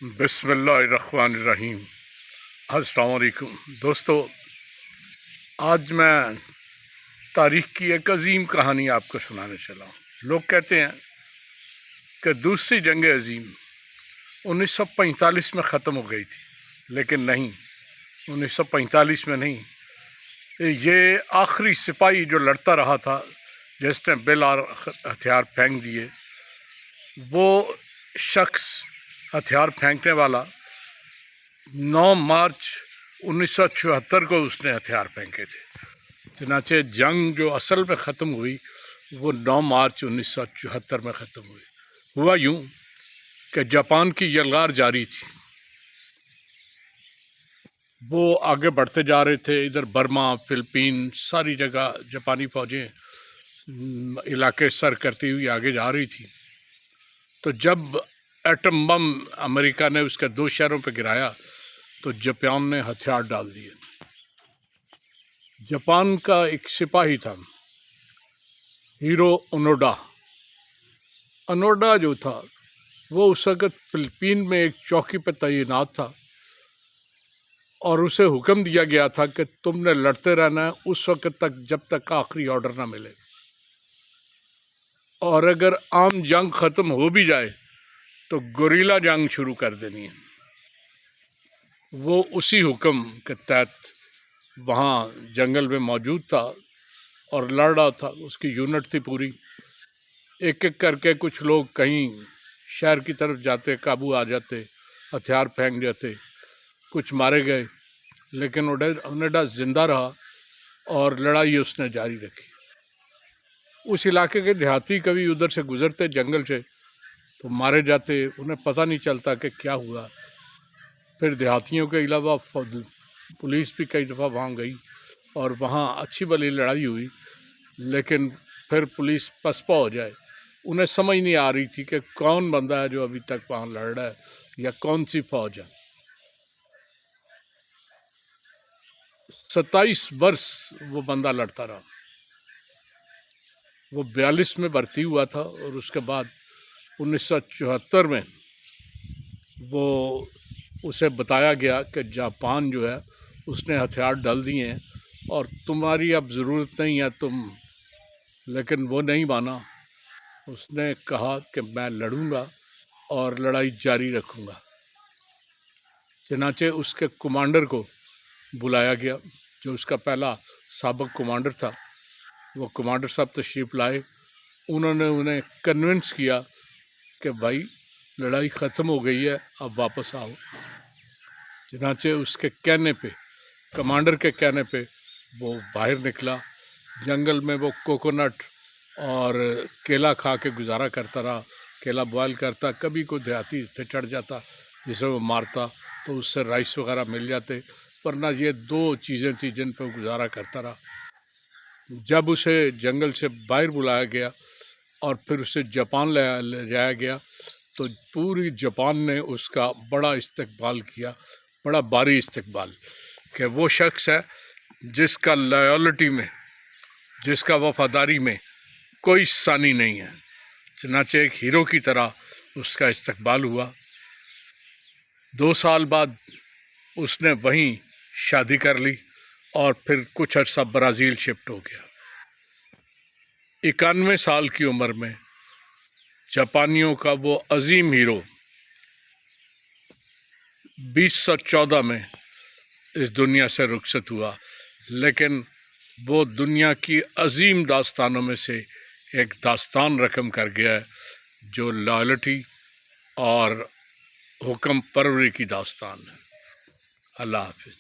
بسم اللہ الرحمن الرحیم۔ السلام علیکم دوستو، آج میں تاریخ کی ایک عظیم کہانی آپ کو سنانے چلا ہوں۔ لوگ کہتے ہیں کہ دوسری جنگ عظیم 1945 میں ختم ہو گئی تھی، لیکن نہیں، 1945 میں نہیں، یہ آخری سپاہی جو لڑتا رہا تھا، جس نے بلا ہتھیار پھینک دیے، وہ شخص ہتھیار پھینکنے والا 9 مارچ 1974 کو اس نے ہتھیار پھینکے تھے۔ چنانچہ جنگ جو اصل میں ختم ہوئی وہ 9 مارچ 1974 میں ختم ہوئی۔ ہوا یوں کہ جاپان کی یلغار جاری تھی، وہ آگے بڑھتے جا رہے تھے، ادھر برما، فلپین، ساری جگہ جاپانی فوجیں علاقے سر کرتی ہوئی آگے جا رہی تھی۔ تو جب ایٹم بم امریکہ نے اس کے 2 شہروں پہ گرایا تو جاپان نے ہتھیار ڈال دیے۔ جاپان کا ایک سپاہی تھا، ہیرو اونوڈا۔ اونوڈا جو تھا وہ اس وقت فلپین میں ایک چوکی پہ تعینات تھا، اور اسے حکم دیا گیا تھا کہ تم نے لڑتے رہنا ہے اس وقت تک جب تک آخری آرڈر نہ ملے، اور اگر عام جنگ ختم ہو بھی جائے تو گوریلا جنگ شروع کر دینی ہے۔ وہ اسی حکم کے تحت وہاں جنگل میں موجود تھا اور لڑ رہا تھا۔ اس کی یونٹ تھی پوری، ایک ایک کر کے کچھ لوگ کہیں شہر کی طرف جاتے، قابو آ جاتے، ہتھیار پھینک جاتے، کچھ مارے گئے، لیکن اونوڈا زندہ رہا اور لڑائی اس نے جاری رکھی۔ اس علاقے کے دیہاتی کبھی ادھر سے گزرتے جنگل سے تو مارے جاتے، انہیں پتہ نہیں چلتا کہ کیا ہوا۔ پھر دیہاتیوں کے علاوہ پولیس بھی کئی دفعہ وہاں گئی اور وہاں اچھی بھلی لڑائی ہوئی، لیکن پھر پولیس پسپا ہو جائے۔ انہیں سمجھ نہیں آ رہی تھی کہ کون بندہ ہے جو ابھی تک وہاں لڑ رہا ہے یا کون سی فوج ہے۔ 27 برس وہ بندہ لڑتا رہا۔ وہ 42 میں بھرتی ہوا تھا، اور اس کے بعد 1974 میں وہ اسے بتایا گیا کہ جاپان جو ہے اس نے ہتھیار ڈال دیے ہیں اور تمہاری اب ضرورت نہیں ہے تم، لیکن وہ نہیں مانا۔ اس نے کہا کہ میں لڑوں گا اور لڑائی جاری رکھوں گا۔ چنانچہ اس کے کمانڈر کو بلایا گیا، جو اس کا پہلا سابق کمانڈر تھا۔ وہ کمانڈر صاحب تشریف لائے، انہوں نے انہیں کنونس کیا کہ بھائی لڑائی ختم ہو گئی ہے، اب واپس آؤ۔ چنانچہ اس کے کہنے پہ، کمانڈر کے کہنے پہ وہ باہر نکلا۔ جنگل میں وہ کوکونٹ اور کیلا کھا کے گزارا کرتا رہا، کیلا بوائل کرتا، کبھی کوئی دیہاتی سے چڑھ جاتا جسے وہ مارتا تو اس سے رائس وغیرہ مل جاتے، ورنہ یہ 2 چیزیں تھیں جن پہ گزارا کرتا رہا۔ جب اسے جنگل سے باہر بلایا گیا اور پھر اسے جاپان لے جایا گیا تو پوری جاپان نے اس کا بڑا استقبال کیا، بڑا بھاری استقبال، کہ وہ شخص ہے جس کا لائلٹی میں، جس کا وفاداری میں کوئی ثانی نہیں ہے۔ چنانچہ ایک ہیرو کی طرح اس کا استقبال ہوا۔ 2 سال بعد اس نے وہیں شادی کر لی اور پھر کچھ عرصہ برازیل شفٹ ہو گیا۔ 91 سال کی عمر میں جاپانیوں کا وہ عظیم ہیرو 2014 میں اس دنیا سے رخصت ہوا، لیکن وہ دنیا کی عظیم داستانوں میں سے ایک داستان رقم کر گیا ہے، جو لائلٹی اور حکم پروری کی داستان ہے۔ اللہ حافظ۔